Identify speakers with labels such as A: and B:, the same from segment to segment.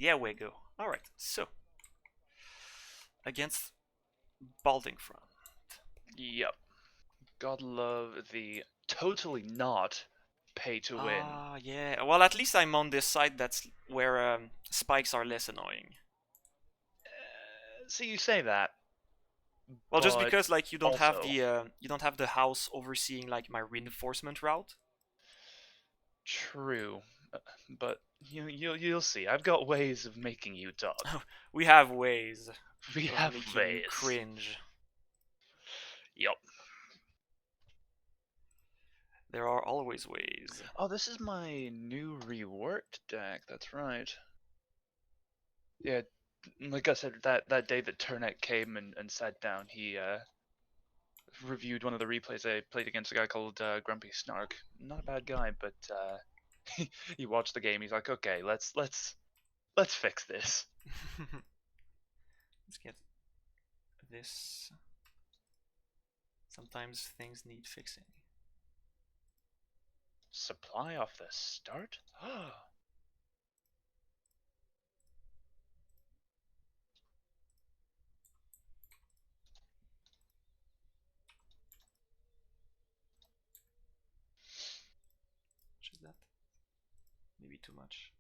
A: Yeah, we go. Alright, so against Balding Front.
B: Yep. God love the totally not pay to win.
A: Ah, yeah. Well, at least I'm on this side that's where spikes are less annoying.
B: So you say that,
A: Well, just
B: but
A: because like
B: also
A: you don't have the house overseeing like my reinforcement route.
B: true. But you'll see. I've got ways of making you dog.
A: We have ways
B: We
A: of
B: have
A: making you
B: ways.
A: cringe.
B: Yup.
A: There are always ways.
B: Oh, this is my new reworked deck. That's right. Yeah, like I said, that day that Turnet came and sat down, he reviewed one of the replays I played against a guy called Grumpy Snark. Not a bad guy, but he watched the game. He's like, okay, let's fix this.
A: Let's get this. Sometimes things need fixing.
B: Supply off the start?
A: Which is that? Maybe too much.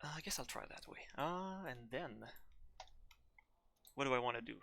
A: I guess I'll try that way. And then what do I want to do?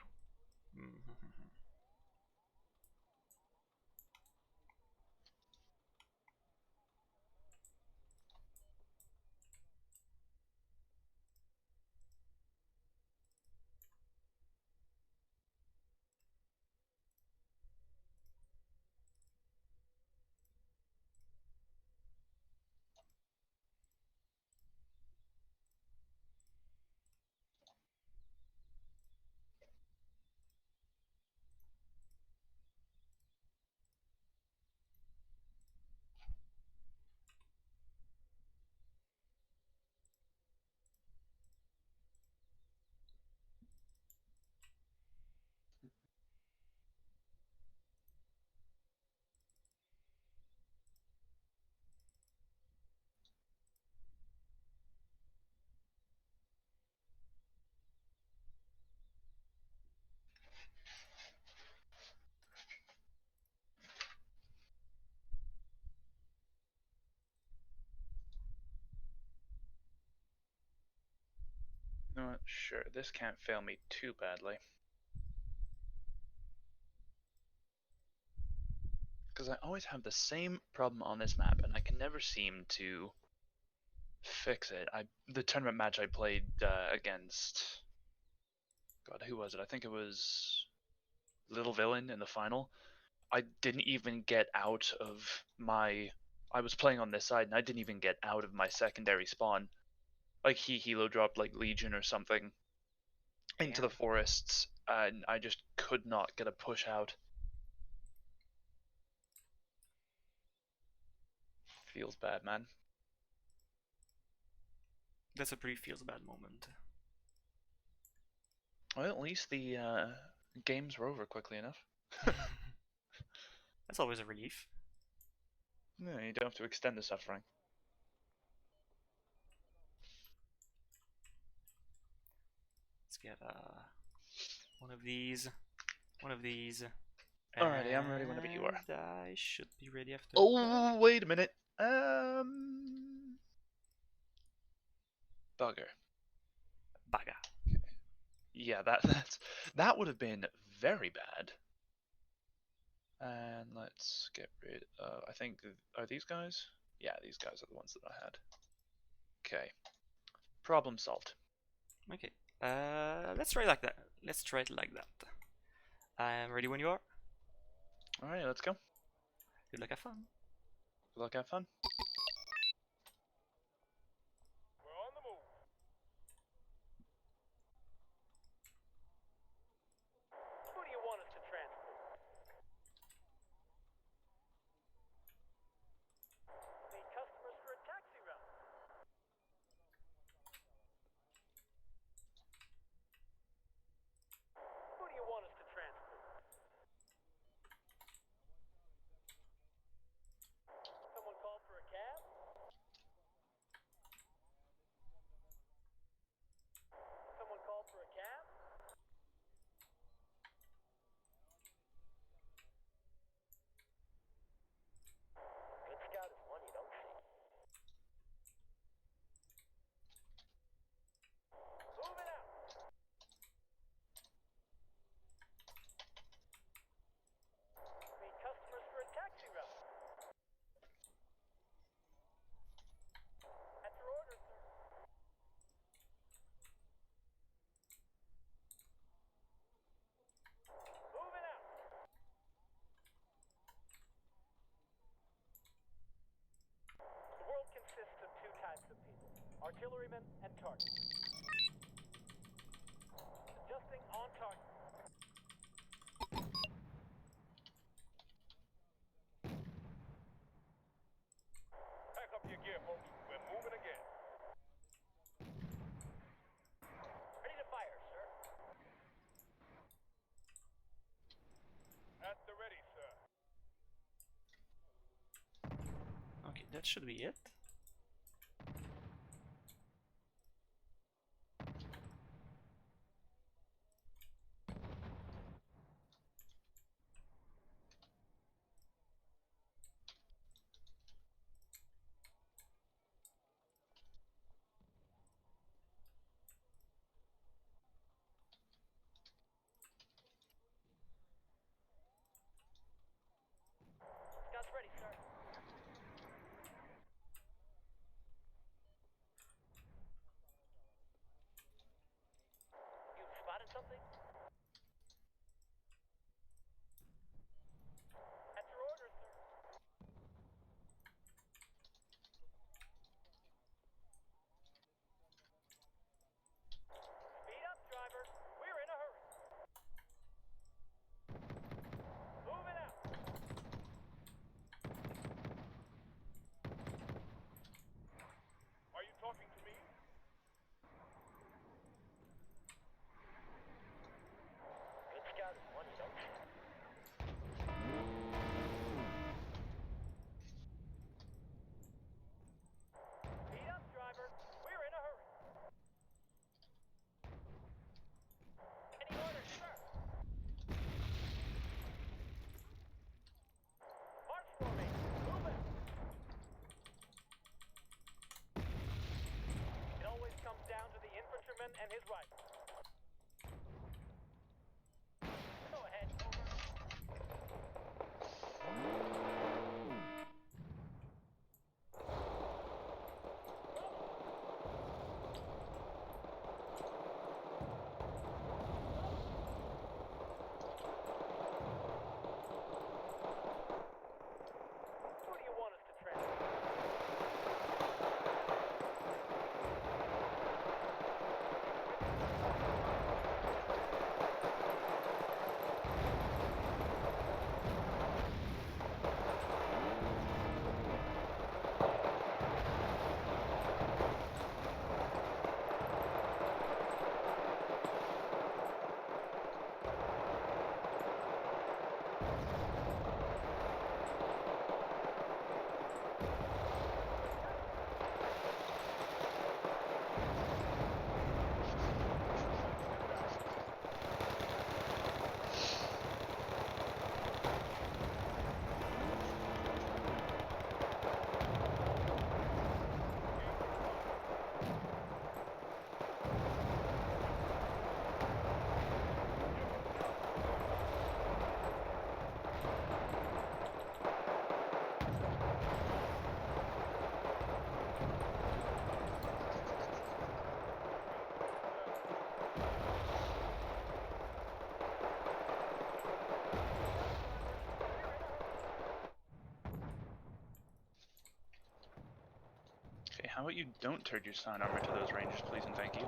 B: Not sure. This can't fail me too badly. Because I always have the same problem on this map, and I can never seem to fix it. The tournament match I played against, God, who was it? I think it was Little Villain in the final. I didn't even get out of my. I was playing on this side, and I didn't even get out of my secondary spawn. Like he helo dropped like Legion or something into the
A: Damn.
B: forests, and I just could not get a push out. Feels bad, man.
A: That's a pretty feels bad moment.
B: Well, at least the games were over quickly enough.
A: That's always a relief.
B: No, you don't have to extend the suffering.
A: Let's get one of these, one of these,
B: Alrighty, I'm ready whenever you are.
A: and I should be ready after that.
B: Oh, wait a minute. Bugger.
A: Baga.
B: Yeah, that would have been very bad. And let's get rid of. I think are these guys? Yeah, these guys are the ones that I had. Okay. Problem solved.
A: Okay. Let's try like that. Let's try it like that. I'm ready when you are.
B: Alright, let's go.
A: Good luck, have fun.
B: Good luck, have fun.
C: Artilleryman and target. Adjusting on target. Pack up your gear, folks. We're moving again. Ready to fire, sir. At the ready, sir.
A: Okay, that should be it.
C: Scouts ready, sir. You spotted something? At your orders, sir. Speed up, driver. We're in a hurry. Moving out. Are you talking to me? Good scout is one, don't you? Speed up, driver. We're in a hurry. Any orders, sir? March formation. Moving. It always comes down to the infantryman and his rifle. Go ahead, over. Who do you want us to transport?
B: Okay, how about you don't turn your sign armor to those rangers, please and thank you.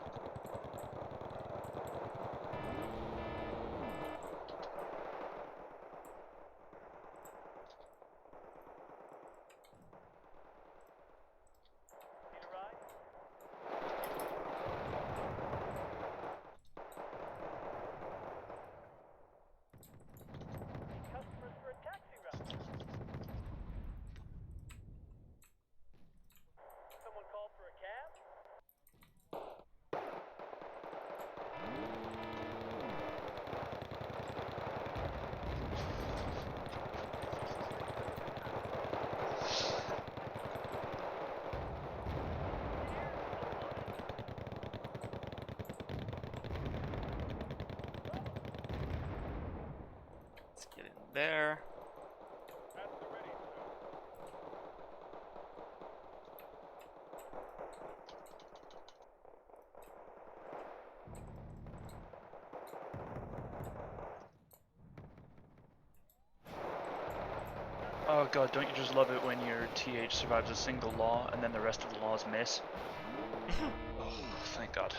C: Need a ride? Need customers for a taxi route. Someone called for a cab?
A: Let's get in there.
C: At the ready, sir.
B: Oh god, don't you just love it when your TH survives a single law and then the rest of the laws miss? Oh, thank god.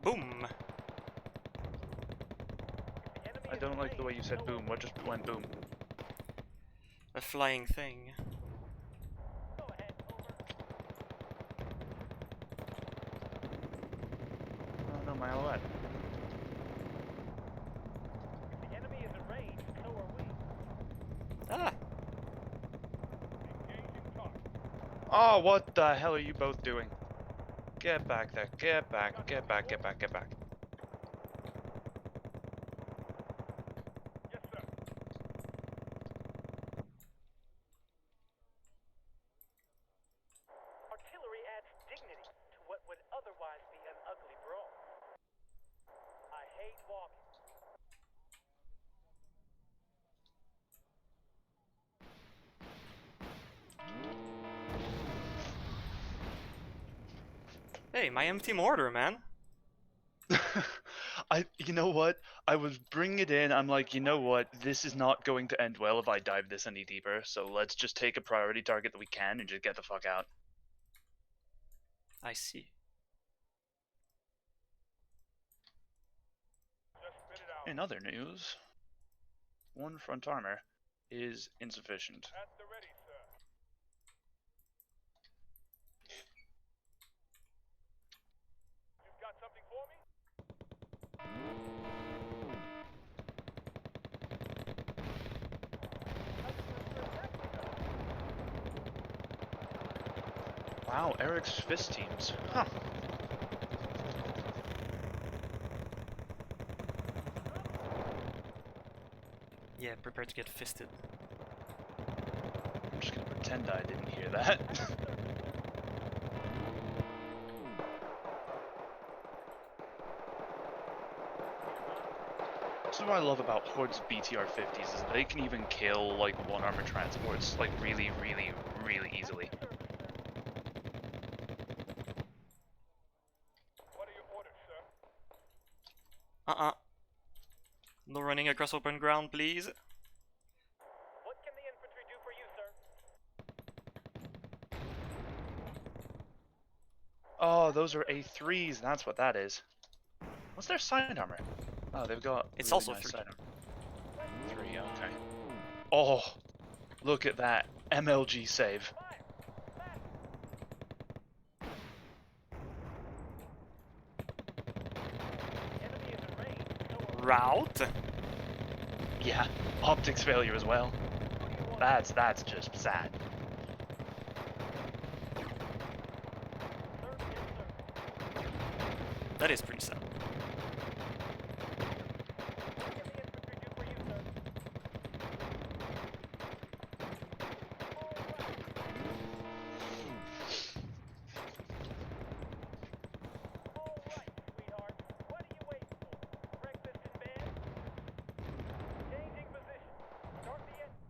A: Boom!
B: I don't like the way you said boom. What just went boom?
A: A flying thing.
B: Oh no, my Alouette.
C: The enemy is in range, so are we.
A: Ah!
C: Engaging target.
B: Oh, what the hell are you both doing? Get back there. Get back. Get back. Get back. Get back.
C: Yes, sir. Artillery adds dignity to what would otherwise be an ugly brawl. I hate walking.
A: Hey, my empty mortar, man.
B: You know what? I was bringing it in. I'm like, you know what? This is not going to end well if I dive this any deeper. So let's just take a priority target that we can and just get the fuck out.
A: I see.
C: Just spit it out.
B: In other news, one front armor is insufficient.
C: At the ready, sir. You've got something for me?
B: Wow, Eric's fist teams. Huh.
A: Yeah, prepare to get fisted.
B: I'm just gonna pretend I didn't hear that. This is what I love about Horde's BTR-50s, is they can even kill, like, one armored transports, like, really, really, really easily.
C: What are your orders, sir?
A: No running across open ground, please.
C: What can the infantry do for you, sir?
B: Oh, those are A3s, that's what that is. What's their side armor? Oh, they've got
A: It's
B: really
A: also
B: nice
A: 3.
B: side armor. 3, okay. Oh, look at that. MLG save.
C: Enemy is in range, so are we.
A: Route?
B: Yeah, optics failure as well. That's just sad.
C: Sir, yes, sir.
A: That is pretty sad.
C: What can the infantry do for you, sir? All right, sweetheart. What are you waiting for? Breakfast in bed? Changing position. Start the engine.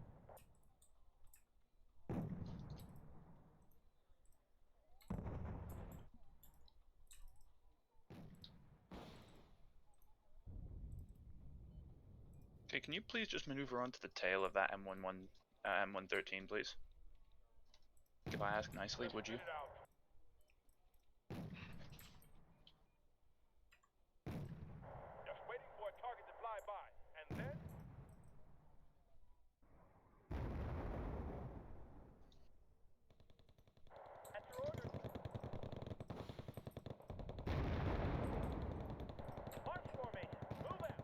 B: Okay, can you please just maneuver onto the tail of that M113, please? If I ask nicely, would you?
C: Spit it out. Just waiting for a target to fly by, and then at your order. March formation. Move out.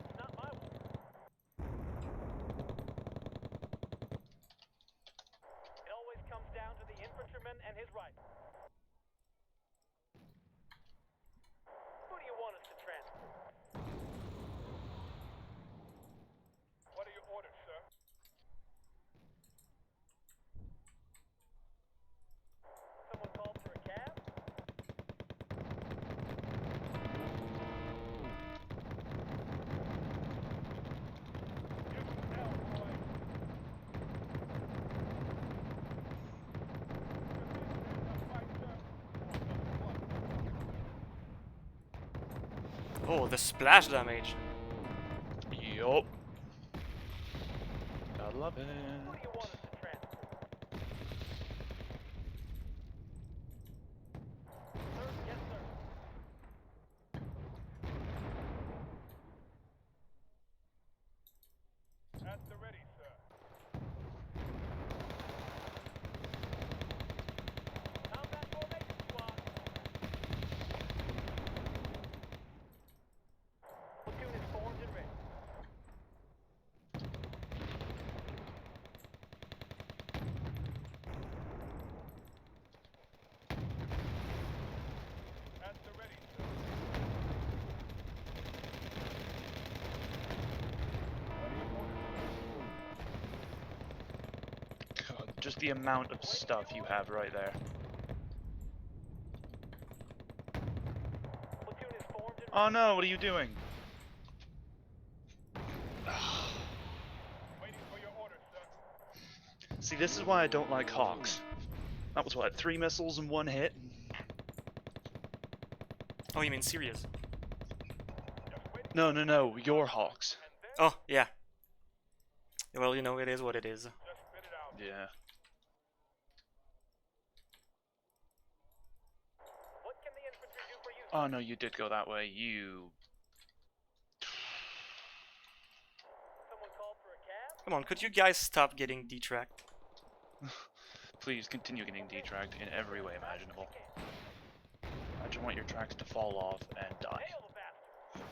C: It's not my war. It always comes down to the infantryman and his rifle. Who do you want us to transport? What are your orders, sir? Someone called for a cab? You hell, boy.
A: Oh, the splash damage.
B: Yup. Gotta love it.
C: Who do you want us to transport? Sir, yes, sir. At the ready, sir. Combat formation squad. Platoon is formed and ready. At the ready, sir. What are your orders, sir?
B: God, just the amount of stuff you have right there.
C: Platoon is formed and
B: Oh no, what are you doing?
C: waiting for your orders, sir.
B: See, this is why I don't like Hawks. That was what, 3 missiles in 1 hit?
A: Oh, you mean serious?
C: Just waiting.
B: No, no, no, your Hawks.
C: And then
A: Oh, yeah. Well, you know, it is what it is.
C: just spit it out.
B: Yeah.
C: What can the infantry do for you?
B: Oh no, you did go that way. You.
C: Someone called for a cab?
A: Come on, could you guys stop getting detracked?
B: Please continue getting detracked in every way imaginable.
C: Okay.
B: I just want your tracks to fall off and die.
C: Nail the bastard.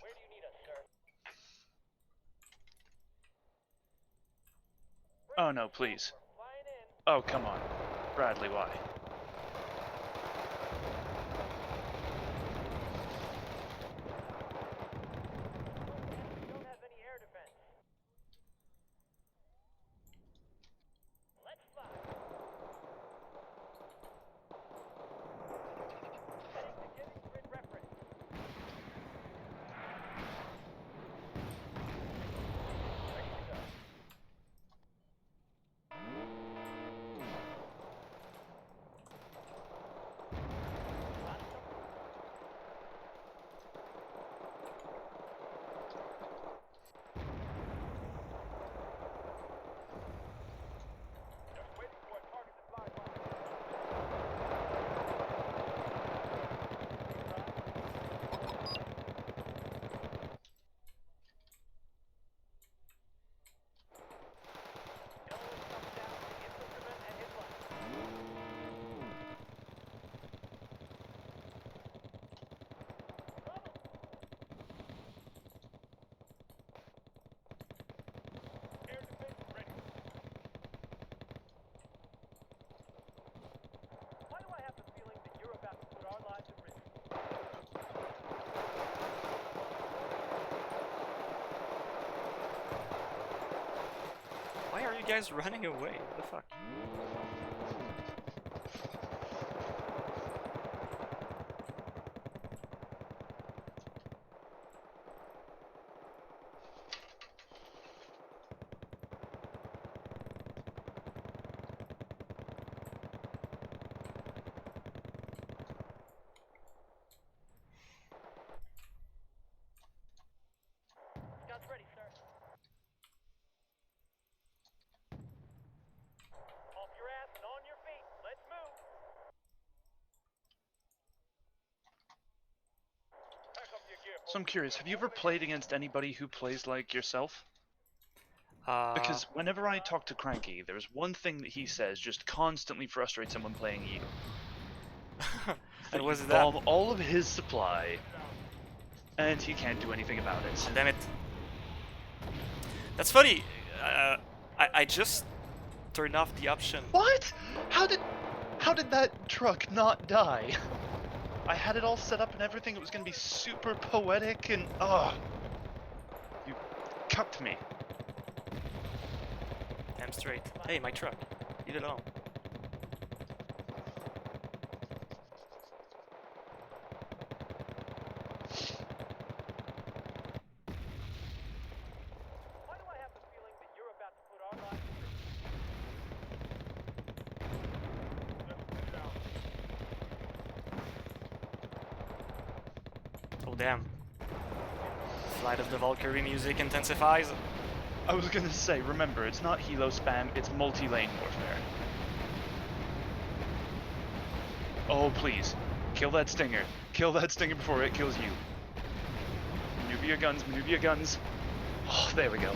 C: Where do you need us, sir?
B: Oh no, please.
C: We're flying in.
B: Oh, come on. Bradley, why?
C: We don't have any air defense. Let's fly. Heading to giving grid reference. Ready to go.
A: you guys running away? What the fuck?
C: Scouts ready, sir. Off your ass and on your feet. Let's move. Pack up your gear,
B: So I'm
C: folks.
B: curious, have you ever played against anybody who plays like yourself? Because whenever I talk to Cranky, there's one thing that he says just constantly frustrates someone playing you.
A: and
B: You
A: was that?
B: bomb all of his supply, and he can't do anything about it.
A: Oh, damn it. That's funny. I just turned off the option.
B: What? How did that truck not die? I had it all set up and everything. It was gonna be super poetic and you cucked me.
A: Damn straight. Hey, my truck. Leave it alone.
C: Why do I have the feeling that you're about to put our lives at risk?
A: Oh damn. Flight of the Valkyrie music intensifies.
B: I was gonna say, remember, it's not helo spam, it's multi-lane warfare. Oh, please. Kill that stinger. Kill that stinger before it kills you. Maneuver your guns, maneuver your guns. Oh, there we go.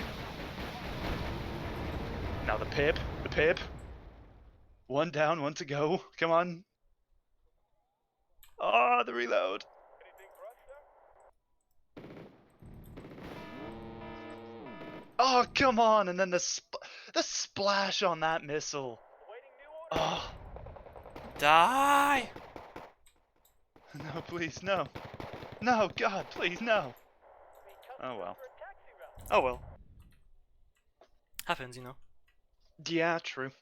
B: Now the pip, the pip. One down, one to go. Come on. Ah, the reload.
C: Anything for us, sir?
B: Oh, come on, and then the splash on that missile.
C: Awaiting new orders.
B: Oh,
A: Die!
B: no, please, no. No, God, please, no.
C: Meet
B: Oh,
C: customers
B: well.
C: for a taxi route.
A: Oh well. Happens, you know.
B: Yeah, true.
C: Meet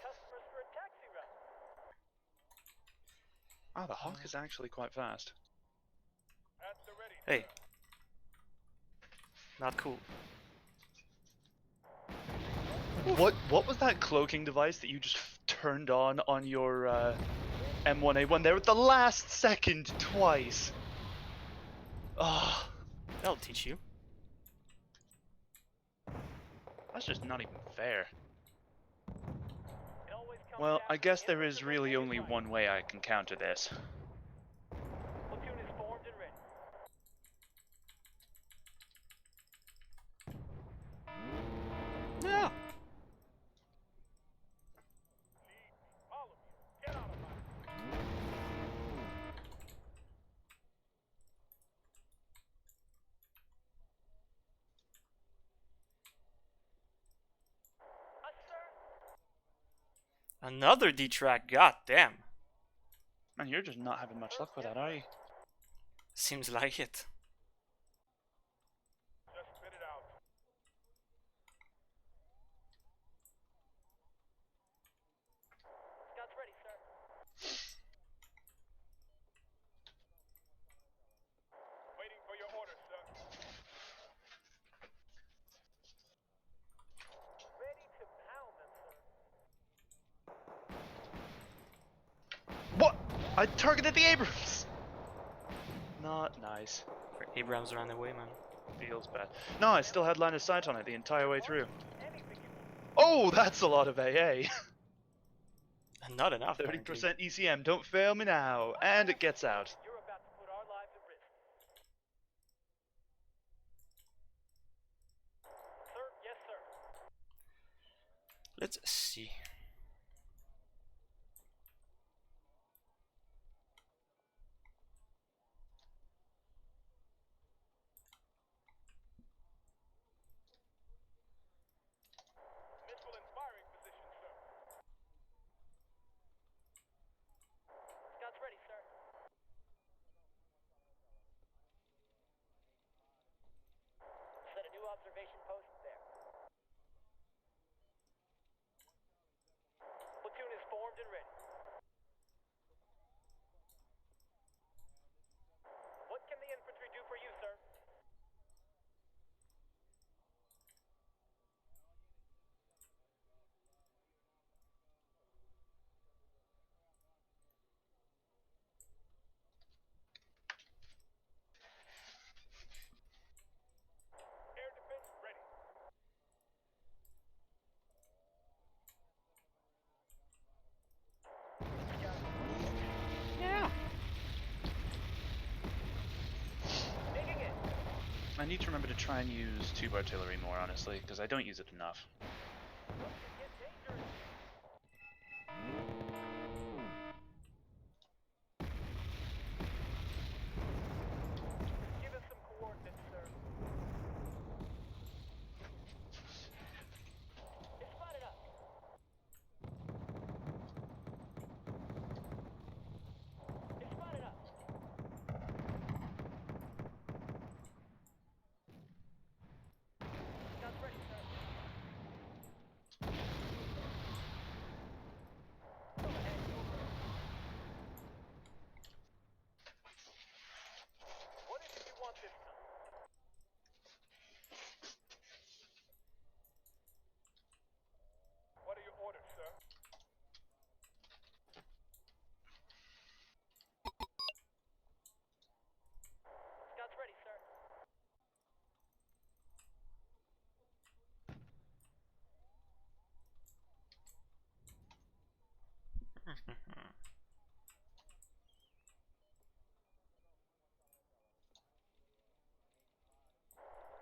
C: customers for a taxi route.
B: Oh, the Hawk is actually quite fast.
C: At the ready,
A: Hey.
C: sir.
A: Not cool.
B: What was that cloaking device that you just turned on your M1A1 there at the last second twice? Oh,
A: That'll teach you.
B: that's just not even fair.
C: It always comes
B: Well,
C: down
B: I
C: to
B: guess
C: the
B: there
C: inputs
B: is
C: of
B: really
C: the
B: only
C: device.
B: one way I can counter this.
C: Platoon is formed and ready.
A: Yeah.
C: All of you, get out of my way. Sir.
A: Another D-track. God damn.
B: Man, you're just not having much luck with that, are you?
A: Seems like it.
C: Just spit it out. Scouts ready, sir. Waiting for your orders, sir. Ready to pound them, sir.
B: What? I targeted the Abrams! Not nice.
A: Abrams ran away, man.
B: Feels bad. No, I still had line of sight on it the entire way through.
C: Anything you
B: Oh, that's a lot of AA.
A: Not enough.
B: 30% ECM, don't fail me now. And it gets out.
C: You're about to put our lives at risk. Sir, yes, sir.
A: Let's see.
C: Missile inspiring position, sir. Scouts ready, sir. Set a new observation post there. formed and ready. What can the infantry do for you, sir? Air defense ready.
A: Yeah.
C: Digging in.
B: I need to remember to try and use tube artillery more, honestly, because I don't use it enough.
C: What could get dangerous? Give us some coordinates, sir. It's spotted up. It's spotted up. Guns ready, sir. Go ahead. What is it you want this time? What are your orders, sir? Scouts ready, sir.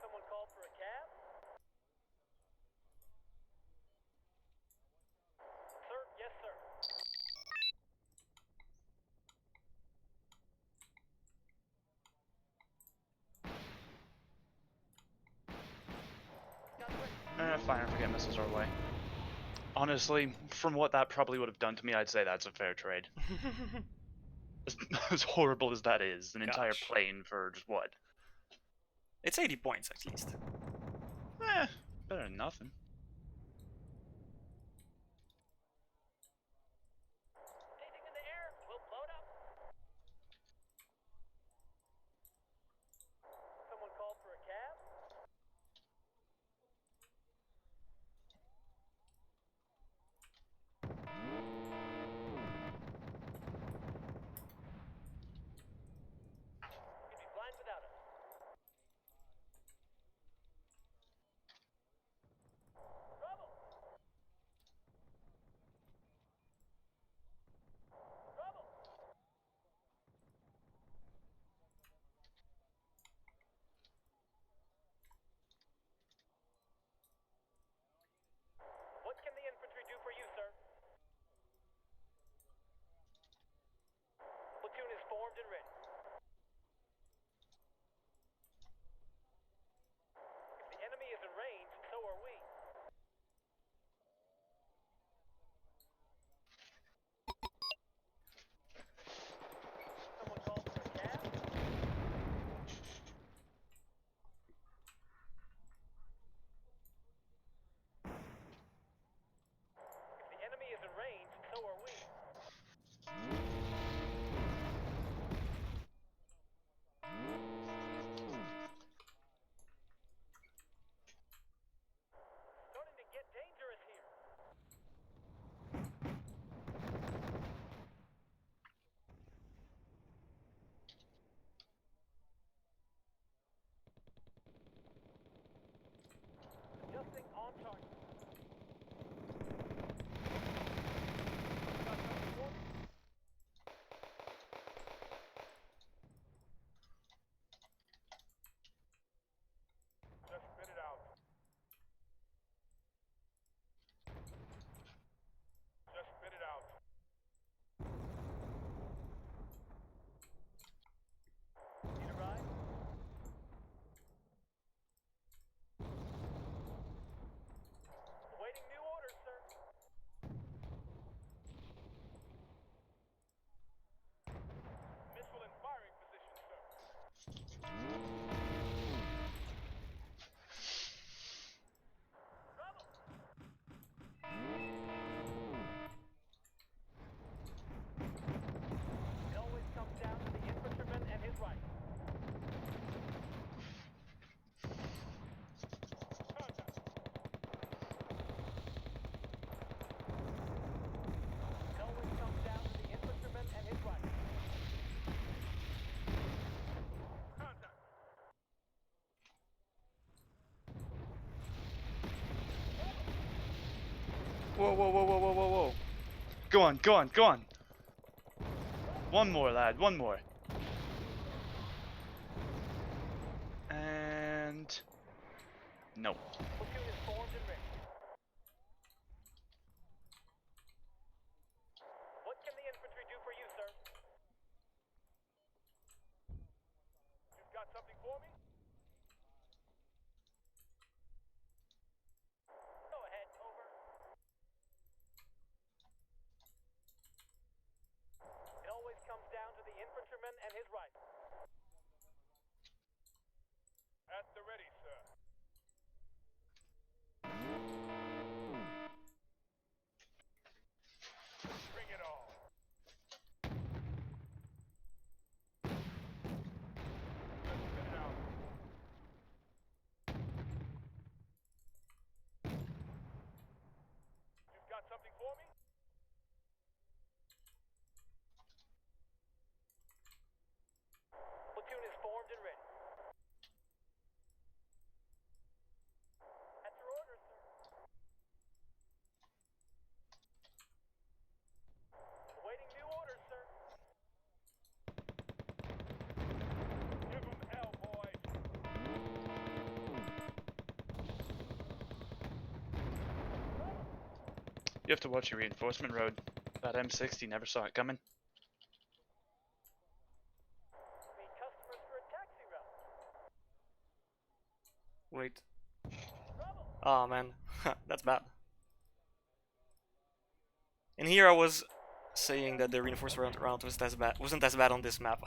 C: Someone called for a cab? Sir, yes, sir. Scouts ready.
B: Fire and forget missiles our way. Honestly, from what that probably would have done to me, I'd say that's a fair trade. As horrible as that is, an entire
A: Gosh.
B: plane for just what?
A: It's 80 points at least.
B: Better than nothing.
C: Anything in the air, we'll load up. Someone called for a cab? You'd be blind without us. Bravo! Bravo! What can the infantry do for you, sir? Platoon is formed and ready. If the enemy is in range, so are we. Someone called for a cab? If the enemy is in range, so are we.
A: Whoa, whoa, whoa, whoa, whoa, whoa, whoa.
B: Go on, go on, go on. One more, lad, one more. And... no.
C: Platoon is formed and ready. What can the infantry do for you, sir? You've got something for me? Go ahead, over. It always comes down to the infantryman and his rifle. At the ready, sir. Bring it on. Let's spit it out. You've got something for me? Platoon is formed and ready. At your orders, sir. Awaiting new orders, sir. Give 'em hell, boys.
B: You have to watch your reinforcement road. That M60 never saw it coming.
C: Meet customers for a taxi route.
A: Wait.
C: Trouble.
A: Oh man, that's bad. And here I was saying that the reinforced round wasn't as bad on this map.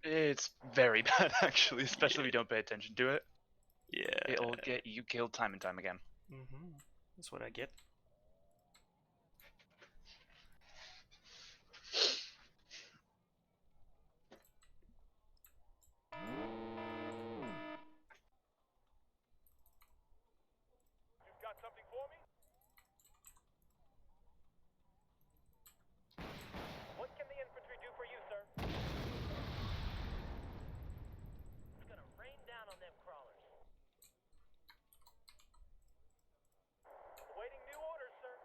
B: It's very bad, actually, especially if you don't pay attention to it.
A: Yeah.
B: It'll get you killed time and time again.
A: That's what I get.
C: You've got something for me? What can the infantry do for you, sir? It's gonna rain down on them crawlers. Awaiting new orders, sir.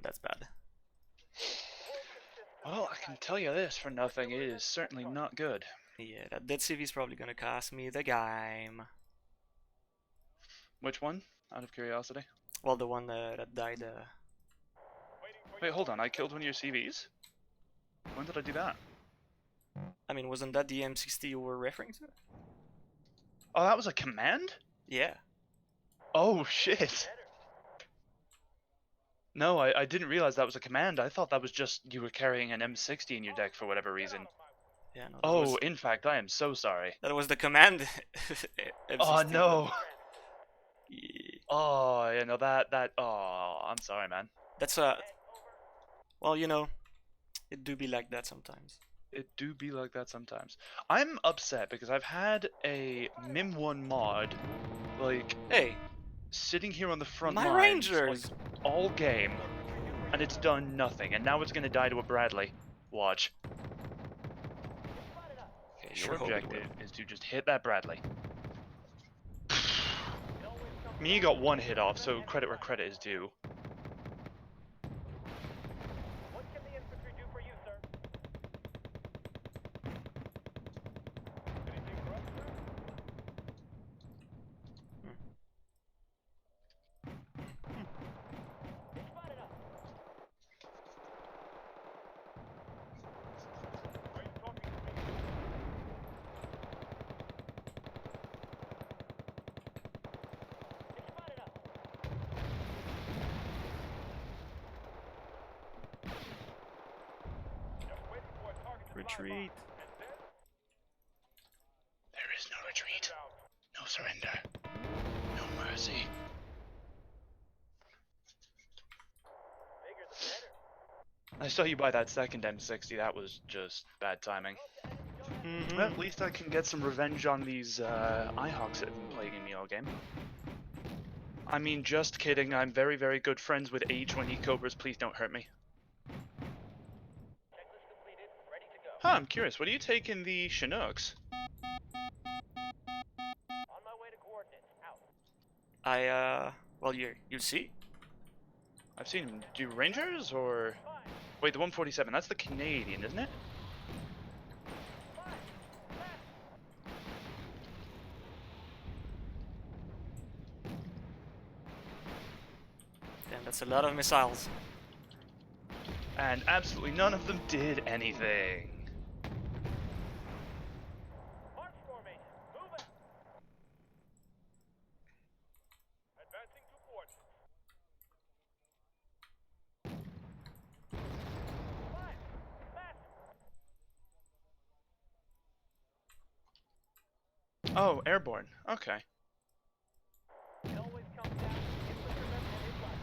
A: That's bad.
C: The world consists of
B: Well, I can tell you this for nothing, it is certainly not good.
A: Yeah, that CV is probably gonna cost me the game.
B: Which one, out of curiosity?
A: Well, the one that died.
C: waiting for
B: Wait,
C: you.
B: hold on, I killed one of your CVs? When did I do that?
A: I mean, wasn't that the M60 you were referring to?
B: Oh, that was a command?
A: Yeah.
B: Oh, shit.
C: Better.
B: No, I didn't realize that was a command. I thought that was just you were carrying an M60 in your deck for whatever reason.
A: Yeah. No.
B: Oh, in fact, I am so sorry.
A: That was the command.
B: Oh,
A: M60.
B: no.
A: Yeah.
B: Oh, you know, oh, I'm sorry, man.
A: That's well, you know, it do be like that sometimes.
B: It do be like that sometimes. I'm upset because I've had a Mim1 mod, like,
A: Hey,
B: sitting here on the front
A: my
B: lines,
A: Rangers.
B: like, all game, and it's done nothing, and now it's gonna die to a Bradley. Watch. Okay,
A: Sure
B: your
A: hope it
B: objective is to just hit that Bradley. Me got one hit off, so credit where credit is due.
C: What can the infantry do for you, sir? Anything for us, sir? They spotted us. Are you talking to me? They spotted us. Just waiting for a target to fly by.
A: Retreat.
C: And then
B: There is no retreat,
C: it's out.
B: no surrender, no mercy.
C: Bigger the better.
B: I saw you buy that second M60, that was just bad timing. Well, at least I can get some revenge on these IHawks that have been plaguing me all game. I mean, just kidding, I'm very, very good friends with H when he cobras, please don't hurt me.
C: Checklist completed. Ready to go.
B: Huh, I'm curious, what do you take in the Chinooks?
C: On my way to coordinates. Out.
A: I Well, you see.
B: I've seen him do Rangers or... Wait, the 147, that's the Canadian, isn't it?
A: Damn, that's a lot of missiles.
B: And absolutely none of them did anything.
C: March formation. Move out. Advancing to coordinates. Fire. Massive.
B: Oh, airborne. Okay.
C: It always comes down to infantrymen and his rifles.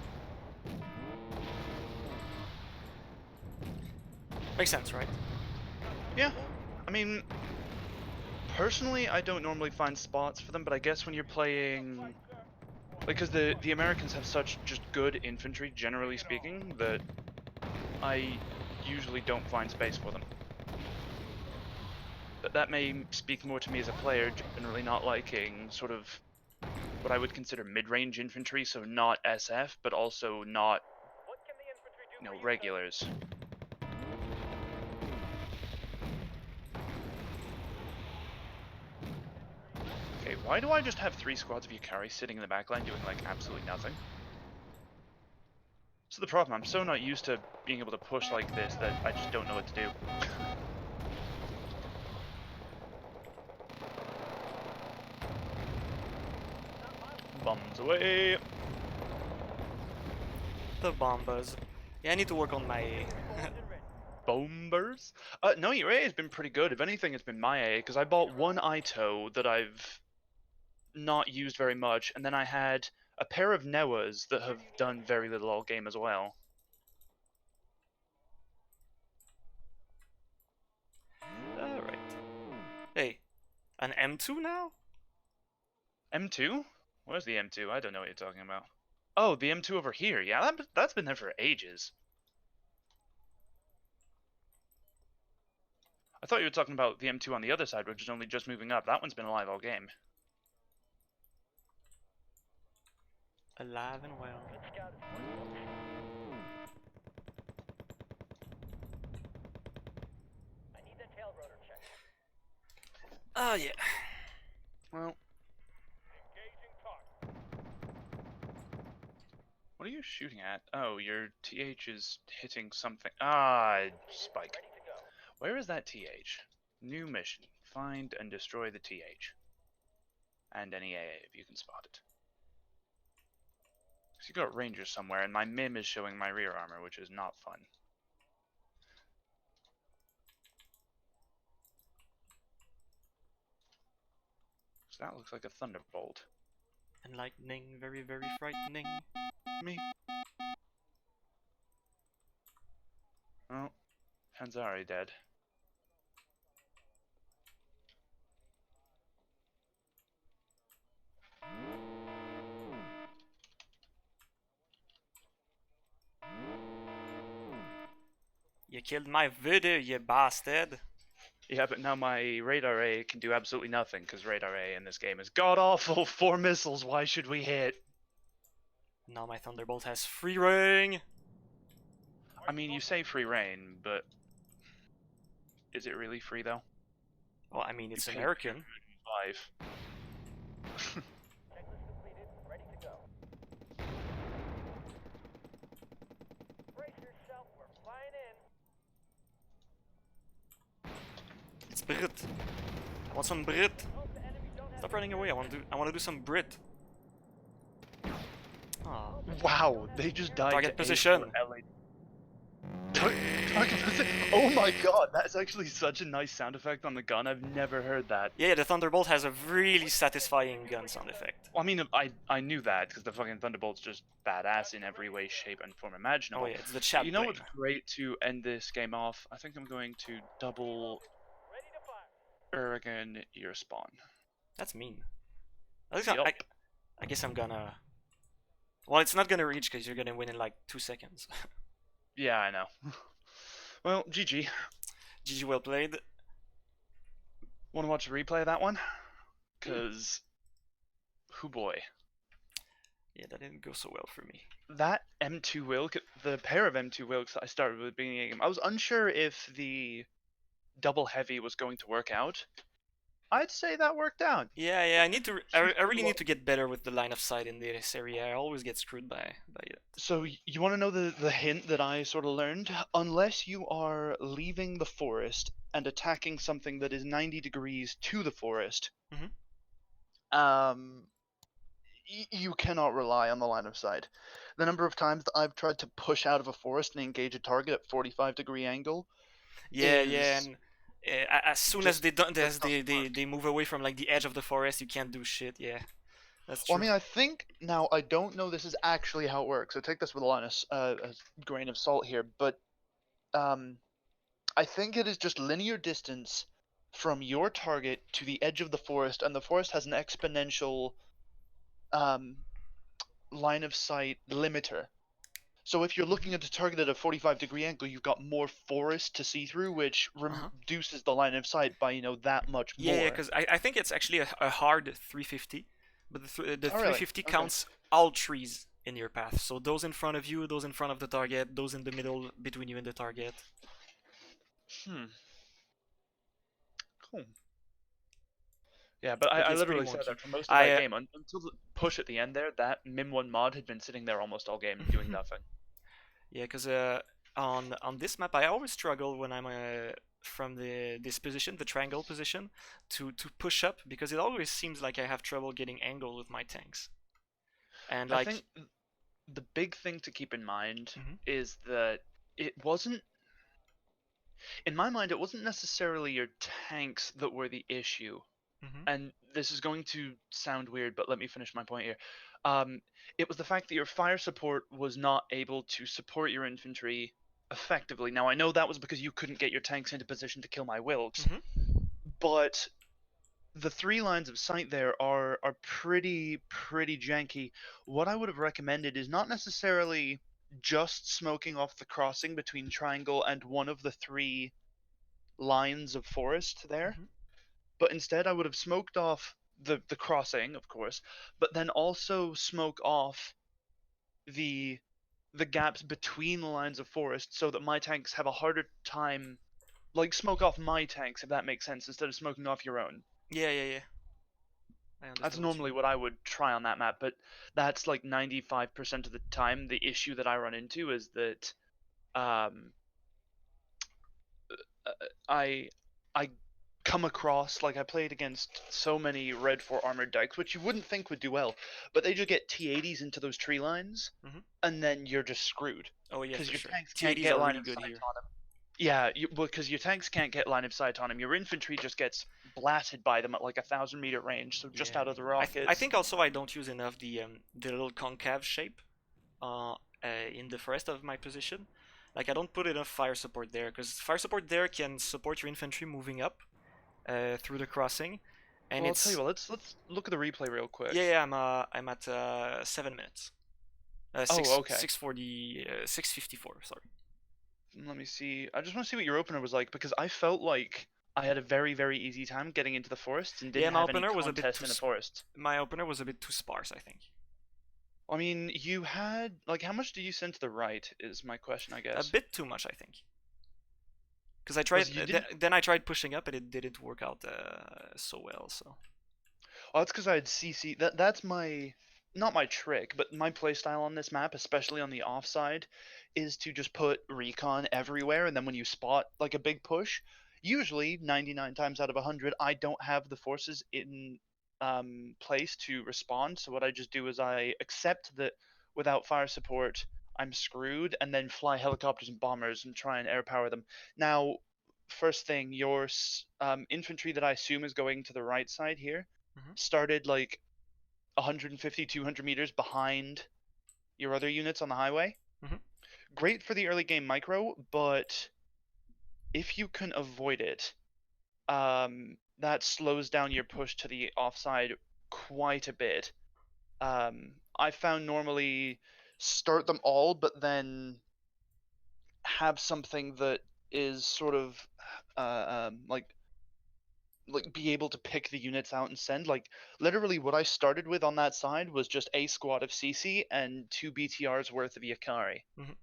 A: Makes sense, right?
B: Yeah. I mean, personally, I don't normally find spots for them, but I guess when you're playing... Because the Americans have such just good infantry, generally speaking, that I usually don't find space for them. But that may speak more to me as a player, generally not liking sort of what I would consider mid-range infantry, so not SF, but also not,
C: What can the infantry do
B: you know,
C: for you,
B: regulars. Okay, why do I just have 3 squads of Yukari sitting in the backline doing, like, absolutely nothing? So the problem, I'm so not used to being able to push like this that I just don't know what to do. Bombs away!
A: The bombers. Yeah, I need to work on my...
B: Bombers? No, your AA has been pretty good. If anything, it's been my AA, because I bought one Ito that I've not used very much, and then I had a pair of Newas that have done very little all game as well.
A: Alright. Hey, an M2 now?
B: M2? Where's the M2? I don't know what you're talking about. Oh, the M2 over here. Yeah, that's been there for ages. I thought you were talking about the M2 on the other side, which is only just moving up. That one's been alive all game.
A: Alive and well.
C: Good scout is one. I need that tail rotor check.
A: Oh yeah.
B: Well,
C: Engaging target.
B: what are you shooting at? Oh, your TH is hitting something. Ah, spike.
C: Ready to go.
B: Where is that TH? New mission. Find and destroy the TH. And any AA if you can spot it. So you got Rangers somewhere, and my MIM is showing my rear armor, which is not fun. So that looks like a thunderbolt.
A: And lightning, very, very frightening.
B: Me. Oh, Panzari dead.
A: You killed my video, you bastard.
B: Yeah, but now my radar A can do absolutely nothing, because radar A in this game is god-awful. 4 missiles, why should we hit?
A: Now my Thunderbolt has free reign.
B: I mean, you say free reign, but is it really free, though?
A: Well, I mean, it's
B: You pay
A: American.
B: 5.
C: Checklist completed. Ready to go. Brace yourself. We're flying in.
A: It's Brit. I want some Brit.
C: Hope the enemy don't have
A: Stop running away. I want to do some Brit. Aw.
B: Wow, they just died.
A: Target
B: to
A: position.
B: Target position. Oh my god, that's actually such a nice sound effect on the gun. I've never heard that.
A: Yeah, the Thunderbolt has a really satisfying gun sound effect.
B: Well, I mean, I knew that because the fucking Thunderbolt's just badass in every way, shape, and form imaginable.
A: Oh yeah, it's the chat
B: You know
A: plane.
B: what's great to end this game off? I think I'm going to double
C: Ready to fire.
B: Ergen your spawn.
A: That's mean. At least
B: Yup.
A: I guess I'm gonna... Well, it's not gonna reach because you're gonna win in like 2 seconds.
B: Yeah, I know. Well, GG.
A: GG, well played.
B: Want to watch a replay of that one? Because, hoo boy.
A: Yeah, that didn't go so well for me.
B: That M2 Wilk, the pair of M2 Wilks that I started with at the beginning of the game, I was unsure if the double heavy was going to work out. I'd say that worked out.
A: Yeah. I need to. I really
B: Well,
A: need to get better with the line of sight in this area. I always get screwed by it.
B: so you want to know the hint that I sort of learned? Unless you are leaving the forest and attacking something that is 90 degrees to the forest,
A: Mhm.
B: um, you cannot rely on the line of sight. The number of times that I've tried to push out of a forest and engage a target at 45-degree angle
A: Yeah,
B: is
A: and as soon as
B: just
A: they don't,
B: that
A: as
B: doesn't work.
A: they move away from like the edge of the forest, you can't do shit. Yeah, that's
B: Well, I
A: true.
B: mean, I think now I don't know this is actually how it works, so take this with a grain of salt here. But um, I think it is just linear distance from your target to the edge of the forest, and the forest has an exponential um, line of sight limiter. So if you're looking at a target at a 45-degree angle, you've got more forest to see through, which
A: Uh-huh.
B: reduces the line of sight by that much
A: Yeah,
B: more.
A: because I think it's actually a hard 350, but the
B: Oh, really?
A: 350
B: Okay.
A: counts all trees in your path. So those in front of you, those in front of the target, those in the middle between you and the target.
B: Hmm. Cool. Yeah, but I,
A: But yeah,
B: I
A: it's pretty
B: literally sat there
A: wonky.
B: for most of that
A: I
B: game until the push at the end there. That Mim1 mod had been sitting there almost all game doing nothing.
A: Yeah, because on this map I always struggle when I'm from this position, the triangle position, to push up because it always seems like I have trouble getting angle with my tanks. And
B: I
A: like,
B: think the big thing to keep in mind
A: mhm,
B: is that it wasn't, in my mind, it wasn't necessarily your tanks that were the issue.
A: mhm,
B: And this is going to sound weird, but let me finish my point here. Um, it was the fact that your fire support was not able to support your infantry effectively. Now, I know that was because you couldn't get your tanks into position to kill my Wilks,
A: mhm,
B: but the three lines of sight there are pretty janky. What I would have recommended is not necessarily just smoking off the crossing between triangle and one of the three lines of forest there,
A: mhm.
B: but instead I would have smoked off the crossing, of course, but then also smoke off the the gaps between the lines of forest so that my tanks have a harder time, like smoke off my tanks, if that makes sense, instead of smoking off your own.
A: Yeah. I
B: That's
A: understand what you
B: normally
A: mean.
B: what I would try on that map, but that's like 95% of the time the issue that I run into is that um, uh, I I come across, like, I played against so many red 4 armored dykes, which you wouldn't think would do well, but they just get T80s into those tree lines,
A: Mhm.
B: and then you're just screwed
A: Oh yeah,
B: because
A: for
B: your
A: sure.
B: tanks can't
A: T80s
B: get
A: are
B: line
A: really
B: of
A: good
B: sight
A: here.
B: on them. Yeah, because your tanks can't get line of sight on them. Your infantry just gets blasted by them at like 1,000-meter range, so just
A: Yeah.
B: out of the
A: I
B: rockets.
A: think also I don't use enough the little concave shape in the forest of my position. Like I don't put enough fire support there because fire support there can support your infantry moving up through the crossing, and
B: Well, I'll tell you
A: it's
B: what. Let's look at the replay real quick.
A: yeah, I'm at 7 minutes.
B: Oh, okay.
A: 640 654. Sorry.
B: Let me see. I just want to see what your opener was like because I felt like I had a very easy time getting into the forests and
A: Yeah,
B: didn't have any contest in the forest.
A: my opener was a bit too sparse, I think.
B: I mean, you had like how much did you send to the right? Is my question, I
A: A
B: guess.
A: bit too much, I think. Because I tried,
B: Because you didn't.
A: then I tried pushing up, and it didn't work out so well. So.
B: Oh, that's because I had CC. That's my not my trick, but my playstyle on this map, especially on the offside, is to just put recon everywhere, and then when you spot like a big push, usually 99 times out of 100, I don't have the forces in place to respond. So what I just do is I accept that without fire support, I'm screwed, and then fly helicopters and bombers and try and air power them. Now, first thing, your infantry that I assume is going to the right side here
A: Mhm.
B: started like 150, 200 meters behind your other units on the highway.
A: Mhm.
B: Great for the early game micro, but if you can avoid it, that slows down your push to the offside quite a bit. I found normally start them all, but then have something that is sort of like like be able to pick the units out and send. Like literally, what I started with on that side was just a squad of CC and 2 BTRs worth of Yakari,
A: Mhm.
B: and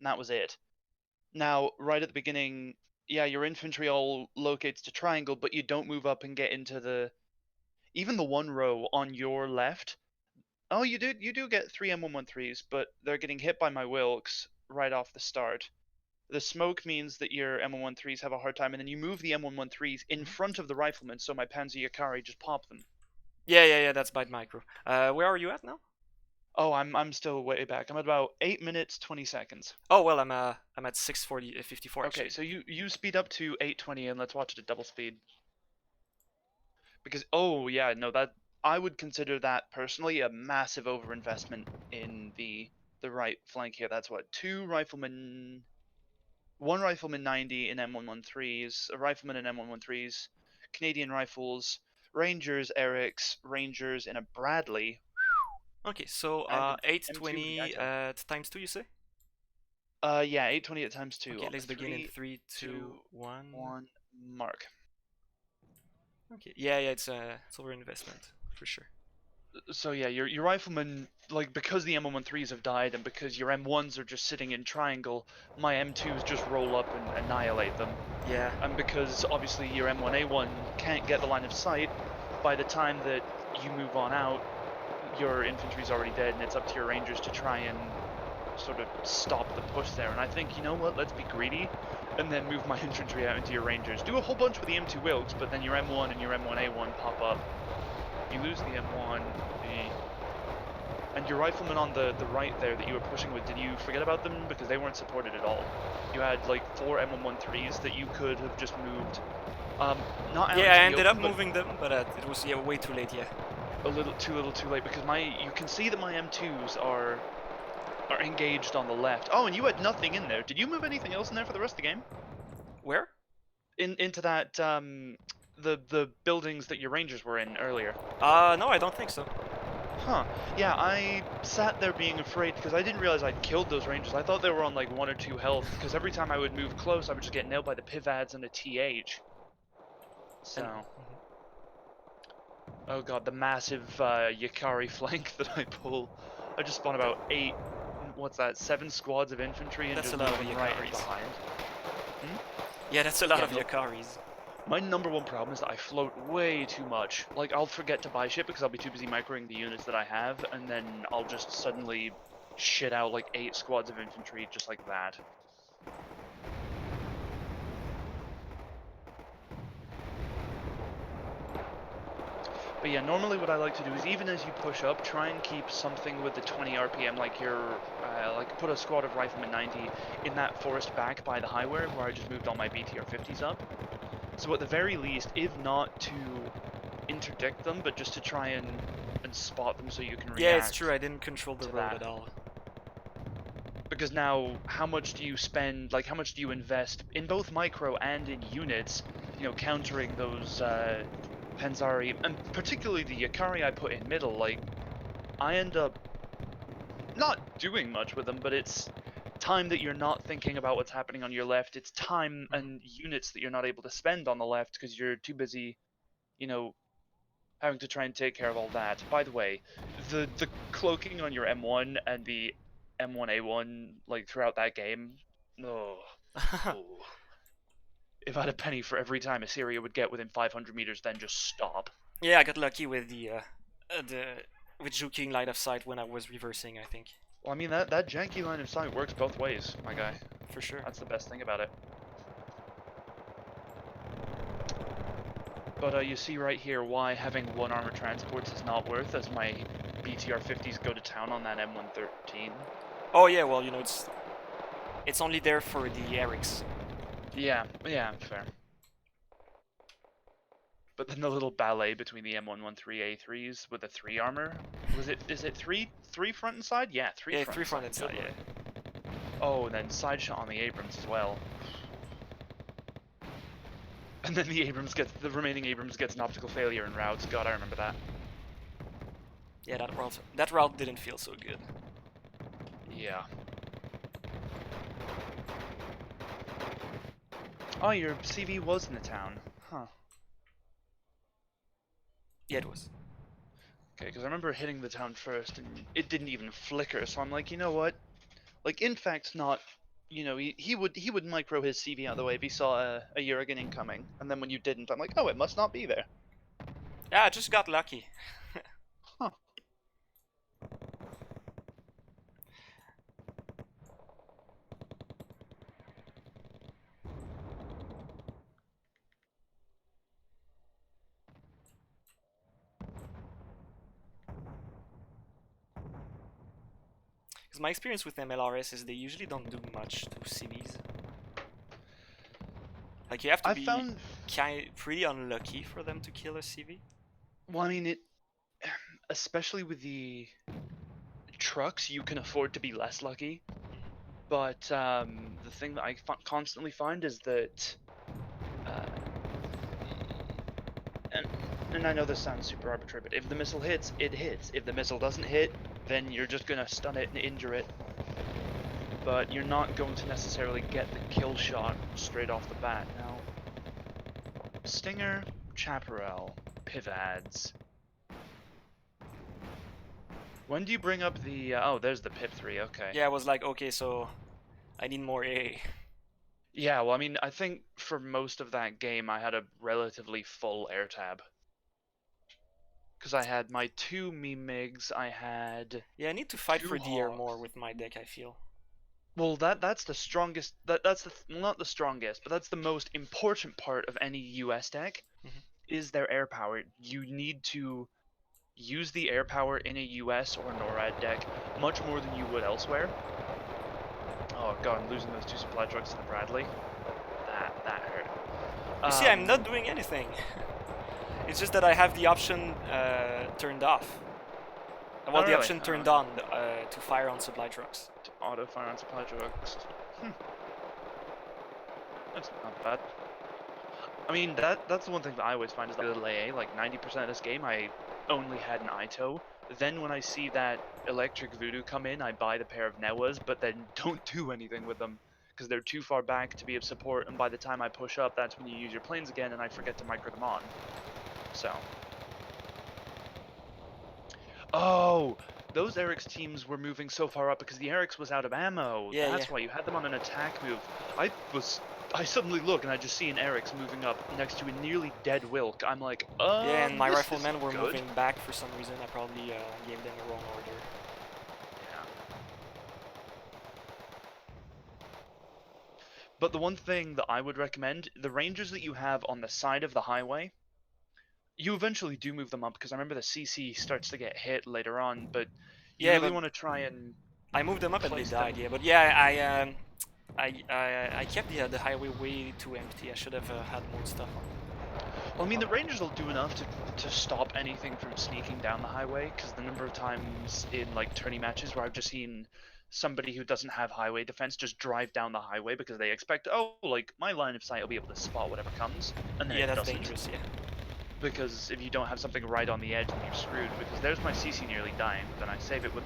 B: that was it. Now, right at the beginning, yeah, your infantry all locates to triangle, but you don't move up and get into the even the one row on your left. Oh, you do get 3 M113s, but they're getting hit by my Wilks right off the start. The smoke means that your M113s have a hard time, and then you move the M113s in front of the riflemen, so my Panzer Yakari just pop them.
A: Yeah. That's Bite Micro. Where are you at now?
B: Oh, I'm still way back. I'm at about 8 minutes 20 seconds.
A: Oh well, I'm at 6:40, 54
B: Okay,
A: actually.
B: so you speed up to 820 and let's watch it at double speed. Because oh yeah, no, that I would consider that personally a massive overinvestment in the right flank here. That's what, one rifleman 90 in M113s, a rifleman in M113s, Canadian rifles, Rangers, Eric's, Rangers in a Bradley,
A: Okay, so
B: and an M2 with the
A: 820
B: ITAM.
A: times 2, you say?
B: Yeah, 820 at times 2.
A: Okay, let's begin in
B: 3,
A: 3, 2,
B: 2,
A: 1.
B: 1, mark.
A: Okay, yeah, it's over investment for sure.
B: So yeah, your riflemen, like, because the M113s have died and because your M1s are just sitting in triangle, my M2s just roll up and annihilate them.
A: Yeah.
B: And because obviously your M1A1 can't get the line of sight, by the time that you move on out, your infantry's already dead, and it's up to your Rangers to try and sort of stop the push there. And I think, you know what, let's be greedy, and then move my infantry out into your Rangers. Do a whole bunch with the M2 Wilks, but then your M1 and your M1A1 pop up. You lose the M1, and your riflemen on the right there that you were pushing with, did you forget about them? Because they weren't supported at all. You had like 4 M113s that you could have just moved. Not out
A: Yeah, I
B: into the
A: ended up
B: open, but
A: moving them, but it was way too late. Yeah.
B: a little too late, because you can see that my M2s are engaged on the left. Oh, and you had nothing in there. Did you move anything else in there for the rest of the game?
A: Where?
B: Into that the buildings that your Rangers were in earlier.
A: No, I don't think so.
B: Huh. Yeah, I sat there being afraid because I didn't realize I'd killed those Rangers. I thought they were on like 1 or 2 health, because every time I would move close, I would just get nailed by the Pivads and the TH. So.
A: And,
B: Oh god, the massive Yakari flank that I pull. I just spawn about 8, what's that, 7 squads of infantry and
A: That's
B: just
A: a lot
B: move
A: of
B: them right in
A: Yakaris.
B: behind.
A: Yeah, that's a lot
B: Yeah,
A: of
B: no.
A: Yakaris.
B: My number one problem is that I float way too much. Like, I'll forget to buy shit because I'll be too busy microing the units that I have, and then I'll just suddenly shit out like 8 squads of infantry just like that. But yeah, normally what I like to do is, even as you push up, try and keep something with the 20 RPM, like like put a squad of riflemen 90 in that forest back by the highway where I just moved all my BTR 50s up. So at the very least, if not to interdict them, but just to try and spot them so you can react.
A: Yeah, it's true. I didn't control the
B: to
A: road
B: that.
A: at all.
B: Because now, how much do you spend, like how much do you invest in both micro and in units, you know, countering those Panzari, and particularly the Yakari I put in middle. Like, I end up not doing much with them, but it's time that you're not thinking about what's happening on your left. It's time and units that you're not able to spend on the left because you're too busy, you know, having to try and take care of all that. By the way, the cloaking on your M1 and the M1A1, like, throughout that game, oh. If I had a penny for every time Assyria would get within 500 meters, then just stop.
A: Yeah, I got lucky with the with juking line of sight when I was reversing, I think.
B: Well, I mean, that janky line of sight works both ways, my guy.
A: For sure.
B: That's the best thing about it. But you see right here why having 1 armor transports is not worth, as my BTR 50s go to town on that M113.
A: Oh yeah, well, you know, it's only there for the Erics.
B: Yeah, fair. But then the little ballet between the M113A3s with the 3 armor, is it 3 front and side? Yeah, 3
A: Yeah,
B: front
A: 3
B: and
A: front
B: side.
A: and side, yeah.
B: Oh, and then side shot on the Abrams as well. And then the remaining Abrams gets an optical failure in routes. God, I remember that.
A: Yeah, that route didn't feel so good.
B: Yeah. Oh, your CV was in the town. Huh.
A: Yeah, it was.
B: Okay, because I remember hitting the town first, and it didn't even flicker. So I'm like, you know what? Like, in fact, not. You know, he would micro his CV out of the way if he saw a Jurgen incoming, and then when you didn't, I'm like, oh, it must not be there.
A: Yeah, I just got lucky.
B: Huh.
A: Because my experience with MLRS is they usually don't do much to CVs. Like you have to
B: I
A: be
B: found.
A: pretty unlucky for them to kill a CV.
B: Well, I mean, it. Especially with the trucks, you can afford to be less lucky. But the thing that I constantly find is that, uh, and I know this sounds super arbitrary, but if the missile hits, it hits. If the missile doesn't hit, then you're just gonna stun it and injure it. But you're not going to necessarily get the kill shot straight off the bat. Now, Stinger, Chaparral, Pivads. When do you bring up the? Oh, there's the Pip 3. Okay.
A: Yeah, I was like, okay, so I need more A.
B: Yeah, well, I mean, I think for most of that game, I had a relatively full air tab. Because I had my 2 MiGs, I had
A: Yeah, I need to fight
B: 2
A: for the air more
B: Hawks.
A: with my deck, I feel.
B: Well, that's the strongest. That's the well, not the strongest, but that's the most important part of any US deck.
A: Mhm.
B: Is their air power. You need to use the air power in a US or NORAD deck much more than you would elsewhere. Oh god, I'm losing those 2 supply trucks to the Bradley. That hurt.
A: You see, I'm not doing anything. It's just that I have the option turned off. Well,
B: Oh,
A: the
B: really?
A: option turned on to fire on supply trucks.
B: To auto fire on supply trucks. That's not bad. I mean, that's the one thing that I always find is that little AA, like 90% of this game, I only had an ITO. Then when I see that electric voodoo come in, I buy the pair of Newas, but then don't do anything with them because they're too far back to be of support. And by the time I push up, that's when you use your planes again, and I forget to micro them on. So. Oh, those Eric's teams were moving so far up because the Eric's was out of ammo.
A: Yeah,
B: That's
A: yeah.
B: why you had them on an attack move. I suddenly look and I just see an Eric's moving up next to a nearly dead Wilk. I'm like,
A: Yeah, and my
B: this
A: riflemen
B: isn't
A: were
B: good.
A: moving back for some reason. I probably gave them a wrong order.
B: Yeah. But the one thing that I would recommend, the Rangers that you have on the side of the highway, you eventually do move them up because I remember the CC starts to get hit later on, but you
A: Yeah,
B: really
A: but
B: want to try and
A: I moved them up and they
B: place
A: died.
B: them.
A: Yeah, but yeah, I kept the highway way too empty. I should have had more stuff on.
B: Well, I mean, the Rangers will do enough to stop anything from sneaking down the highway, because the number of times in, like, tourney matches where I've just seen somebody who doesn't have highway defense just drive down the highway because they expect, oh, like, my line of sight will be able to spot whatever comes, and then
A: Yeah,
B: it
A: that's
B: doesn't.
A: dangerous. Yeah.
B: Because if you don't have something right on the edge, then you're screwed, because there's my CC nearly dying, but then I save it with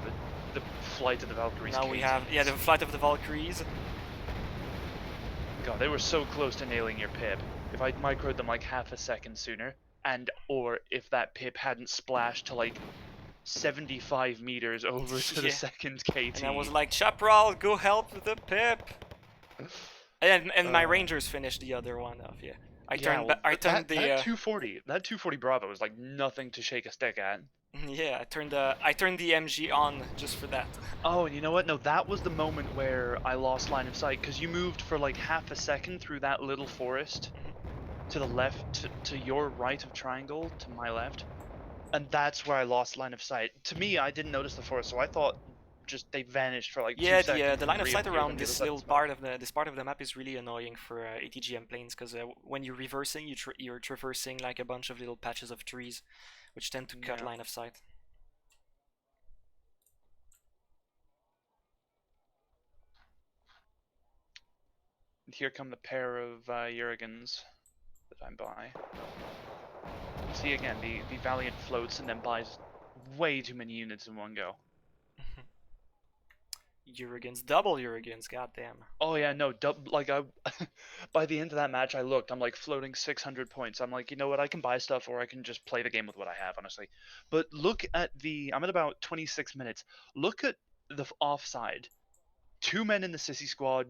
B: the Flight of the Valkyries.
A: Now we have the Flight of the Valkyries.
B: God, they were so close to nailing your Pip. If I'd microed them like half a second sooner, or if that Pip hadn't splashed to like 75 meters over to the
A: Yeah.
B: second KT.
A: And I was like, Chaparral, go help the Pip. And my Rangers finished the other one off. Yeah. I turned
B: that
A: the
B: 240 Bravo was like nothing to shake a stick at.
A: yeah, I turned the MG on just for that.
B: Oh, and you know what? No, that was the moment where I lost line of sight because you moved for like half a second through that little forest to the left, to your right of triangle, to my left, and that's where I lost line of sight. To me, I didn't notice the forest, so I thought just they vanished for like 2
A: Yeah,
B: seconds.
A: the line of sight
B: reappeared on
A: around
B: the other
A: this
B: side of
A: little
B: the
A: part of the map is really annoying for ATGM planes because when you're reversing, you're traversing like a bunch of little patches of trees, which tend to cut
B: Yeah.
A: line of sight.
B: And here come the pair of Jurgens that I'm by. See again, the Valiant floats and then buys way too many units in one go.
A: Jurgens, double Jurgens, goddamn.
B: Oh yeah, no, like I, by the end of that match, I looked. I'm like floating 600 points. I'm like, you know what? I can buy stuff, or I can just play the game with what I have, honestly. But look at I'm at about 26 minutes. Look at the offside. 2 men in the sissy squad,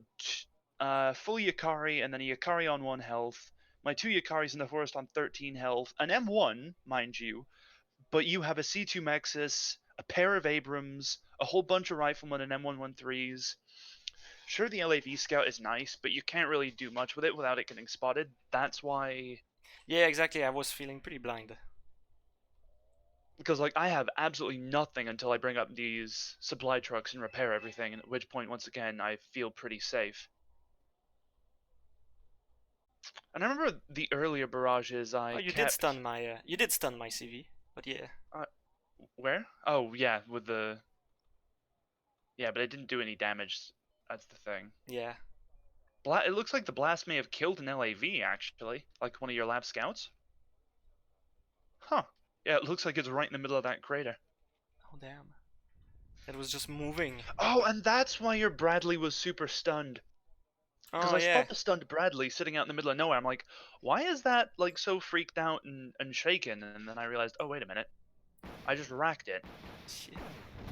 B: full Yakari, and then a Yakari on 1 health. My 2 Yakaris in the forest on 13 health. An M1, mind you, but you have a C2 Mexus, a pair of Abrams, a whole bunch of riflemen and M113s. Sure, the LAV Scout is nice, but you can't really do much with it without it getting spotted. That's why,
A: Yeah, exactly. I was feeling pretty blind.
B: because like I have absolutely nothing until I bring up these supply trucks and repair everything, at which point, once again, I feel pretty safe. And I remember the earlier barrages
A: Oh, you did stun my CV, but yeah.
B: Where? Oh yeah, with the. Yeah, but it didn't do any damage. That's the thing.
A: Yeah.
B: It looks like the blast may have killed an LAV actually, like one of your lab scouts. Huh. Yeah, it looks like it's right in the middle of that crater.
A: Oh damn. It was just moving.
B: Oh, and that's why your Bradley was super stunned. Because
A: Oh
B: I
A: yeah.
B: spot the stunned Bradley sitting out in the middle of nowhere. I'm like, why is that like so freaked out and shaken? And then I realized, oh wait a minute, I just racked it.
A: Shit.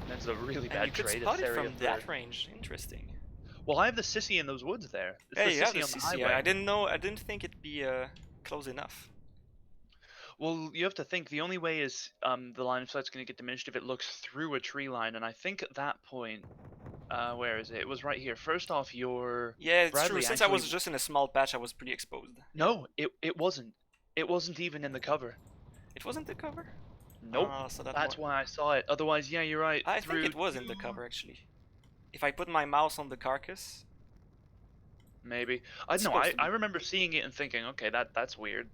B: That's a really
A: And
B: bad
A: you could
B: trade.
A: spot it from that range. Interesting.
B: Well, I have the sissy in those woods there. It's
A: Hey,
B: the
A: you have
B: sissy
A: the
B: on the
A: CC.
B: highway.
A: I didn't know. I didn't think it'd be close enough.
B: Well, you have to think the only way is the line of sight's going to get diminished if it looks through a tree line, and I think at that point, where is it? It was right here. First off, your
A: Yeah, it's
B: Bradley
A: true. Since I was
B: actually-
A: just in a small patch, I was pretty exposed.
B: No, it wasn't. It wasn't even in the cover.
A: It wasn't the cover.
B: Nope.
A: So
B: That's why I saw it. Otherwise, yeah, you're right.
A: I think it was in the cover actually. If I put my mouse on the carcass.
B: Maybe.
A: It's
B: No,
A: supposed to be.
B: I remember seeing it and thinking, okay, that's weird.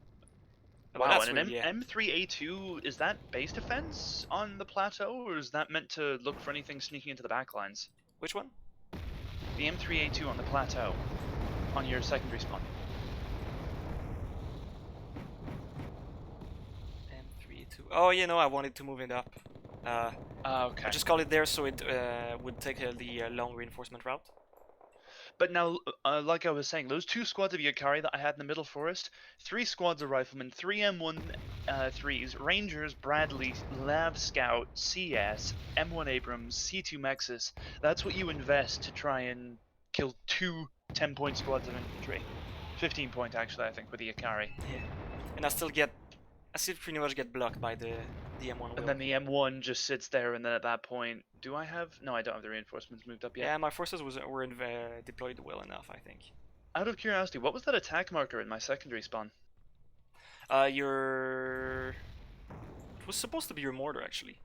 A: Well,
B: Wow,
A: that's
B: and
A: weird,
B: an
A: yeah.
B: M3A2, is that base defense on the plateau, or is that meant to look for anything sneaking into the backlines?
A: Which one?
B: The M3A2 on the plateau, on your secondary spawn.
A: M32. Oh, you know, I wanted to move it up.
B: Okay.
A: I just call it there so it would take the long reinforcement route.
B: But now, like I was saying, those 2 squads of Yakari that I had in the middle forest, 3 squads of riflemen, 3 M1-3s, Rangers, Bradley, Lav Scout, CS, M1 Abrams, C2 Mexus. That's what you invest to try and kill 2 10-point squads of infantry. 15-point actually, I think, with the Yakari.
A: Yeah. And I still pretty much get blocked by the M1 wheel.
B: And then the M1 just sits there, and then at that point, do I have? No, I don't have the reinforcements moved up yet.
A: Yeah, my forces were deployed well enough, I think.
B: Out of curiosity, what was that attack marker in my secondary spawn?
A: It was supposed to be your mortar actually.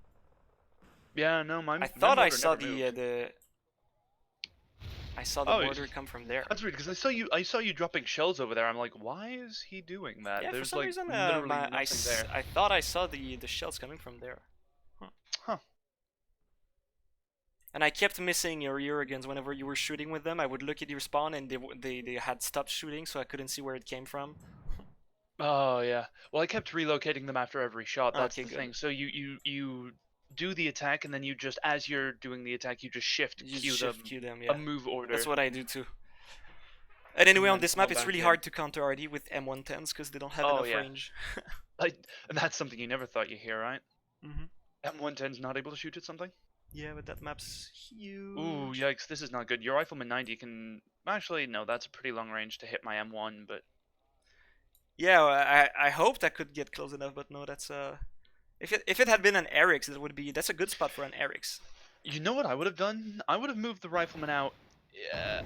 B: Yeah, no,
A: I thought I saw the
B: Oh,
A: mortar come from there.
B: That's weird because I saw you dropping shells over there. I'm like, why is he doing that?
A: Yeah,
B: There's
A: for some
B: like
A: reason,
B: literally nothing there.
A: I thought I saw the shells coming from there.
B: Huh.
A: And I kept missing your Jurgens whenever you were shooting with them. I would look at your spawn and they had stopped shooting, so I couldn't see where it came from.
B: Oh yeah. Well, I kept relocating them after every shot. That's
A: Okay,
B: the
A: good.
B: thing. So you do the attack, and then you just, as you're doing the attack, you just shift
A: You
B: queue
A: shift
B: them
A: queue them, yeah.
B: a move order.
A: That's what I do too. And anyway,
B: And
A: on
B: then
A: this map,
B: fall
A: it's
B: back
A: really
B: in.
A: hard to counter RD with M110s because they don't have
B: Oh,
A: enough
B: yeah.
A: range.
B: And that's something you never thought you'd hear, right?
A: Mm-hmm.
B: M110's not able to shoot at something.
A: Yeah, but that map's huge.
B: Ooh, yikes! This is not good. Your rifleman 90 can actually no. That's a pretty long range to hit my M1, but
A: Yeah, well, I hoped I could get close enough, but no, that's if it had been an Eric's, that's a good spot for an Eric's.
B: you know what I would have done? I would have moved the riflemen out,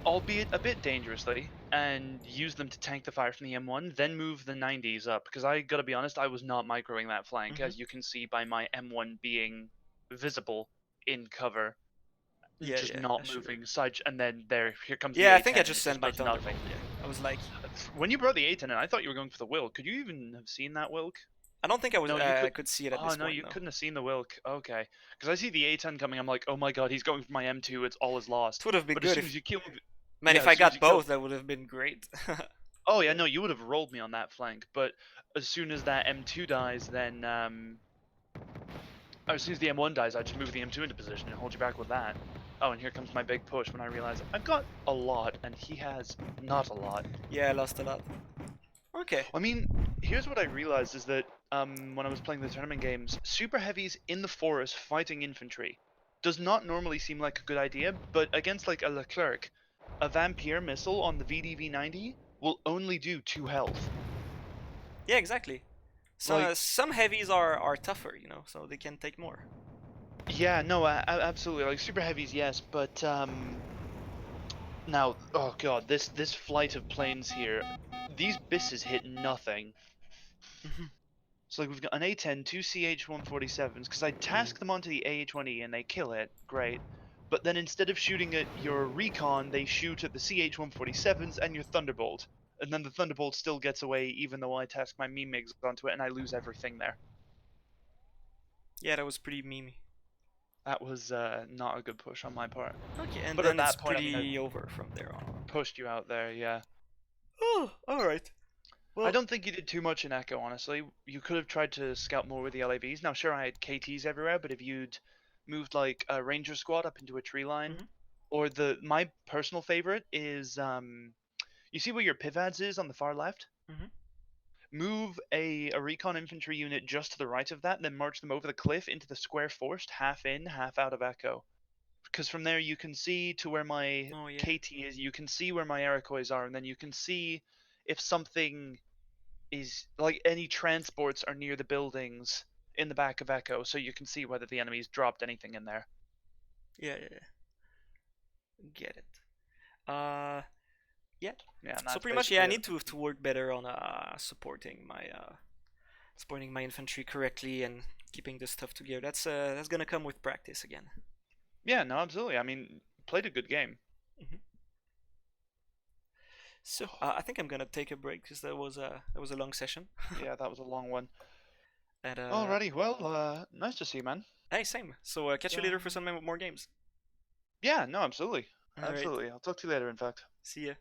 B: albeit a bit dangerously, and used them to tank the fire from the M1, then move the 90s up. Because I gotta be honest, I was not microing that flank, as you can see by my M1 being visible in cover,
A: Yeah,
B: just
A: yeah,
B: not
A: sure.
B: moving side, and then here comes
A: Yeah,
B: the
A: I think I
B: A10,
A: just
B: and
A: sent my
B: does
A: Thunderbolt.
B: nothing.
A: Yeah, I was like,
B: When you brought the A10 in, I thought you were going for the Wilk. Could you even have seen that Wilk?
A: I don't think I was.
B: No, you
A: I could see it at
B: Oh
A: this
B: no,
A: point.
B: you
A: no.
B: couldn't have seen the Wilk. Okay, because I see the A10 coming. I'm like, oh my god, he's going for my M2. It's all is lost.
A: It would have been
B: But as
A: good
B: soon
A: if,
B: as you kill,
A: man.
B: yeah,
A: If
B: as
A: I
B: soon as
A: got
B: you kill-
A: both, that would have been great.
B: Oh yeah, no, you would have rolled me on that flank. But as soon as that M2 dies, then as soon as the M1 dies, I just move the M2 into position and hold you back with that. Oh, and here comes my big push when I realize I've got a lot and he has not a lot.
A: Yeah, I lost a lot. Okay.
B: I mean, here's what I realized is that when I was playing the tournament games, super heavies in the forest fighting infantry does not normally seem like a good idea, but against like a Leclerc, a Vampire missile on the VDV-90 will only do 2 health.
A: Yeah, exactly.
B: Like,
A: Some heavies are tougher, you know, so they can take more.
B: yeah, no, absolutely. Like super heavies, yes, but now, oh god, this flight of planes here, these bisses hit nothing.
A: Mhm.
B: So like we've got an A10, two CH-147s, because I task them onto the AH-1E and they kill it, great. But then instead of shooting at your recon, they shoot at the CH-147s and your Thunderbolt. And then the Thunderbolt still gets away even though I task my MiMigs onto it and I lose everything there.
A: Yeah, that was pretty memey.
B: That was not a good push on my part.
A: Okay, and
B: But at
A: then it's
B: that point, I mean, I
A: pretty over from there on.
B: pushed you out there, yeah.
A: Oh, all right.
B: I
A: Well,
B: don't think you did too much in Echo, honestly. You could have tried to scout more with the LAVs. Now, sure, I had KTs everywhere, but if you'd moved like a Ranger squad up into a tree line,
A: Mhm.
B: or my personal favorite is you see where your pivads is on the far left?
A: Mhm.
B: Move a recon infantry unit just to the right of that, and then march them over the cliff into the square forest, half in, half out of Echo. Because from there you can see to where my
A: Oh yeah.
B: KT is, you can see where my Iroquois are, and then you can see if something is like any transports are near the buildings in the back of Echo, so you can see whether the enemy's dropped anything in there.
A: Yeah, yeah, yeah. Get it. Uh, yeah.
B: Yeah, and
A: So
B: that's
A: pretty much, yeah, I
B: basically it.
A: need to work better on supporting my infantry correctly and keeping this stuff together. That's gonna come with practice again.
B: Yeah, no, absolutely. I mean, played a good game.
A: Mhm. So I think I'm gonna take a break because that was a long session.
B: Yeah, that was a long one.
A: And
B: Alrighty, well, nice to see you, man.
A: hey, same. So catch you later for some more games.
B: Yeah, no, absolutely.
A: All right.
B: Absolutely. I'll talk to you later, in fact.
A: See ya.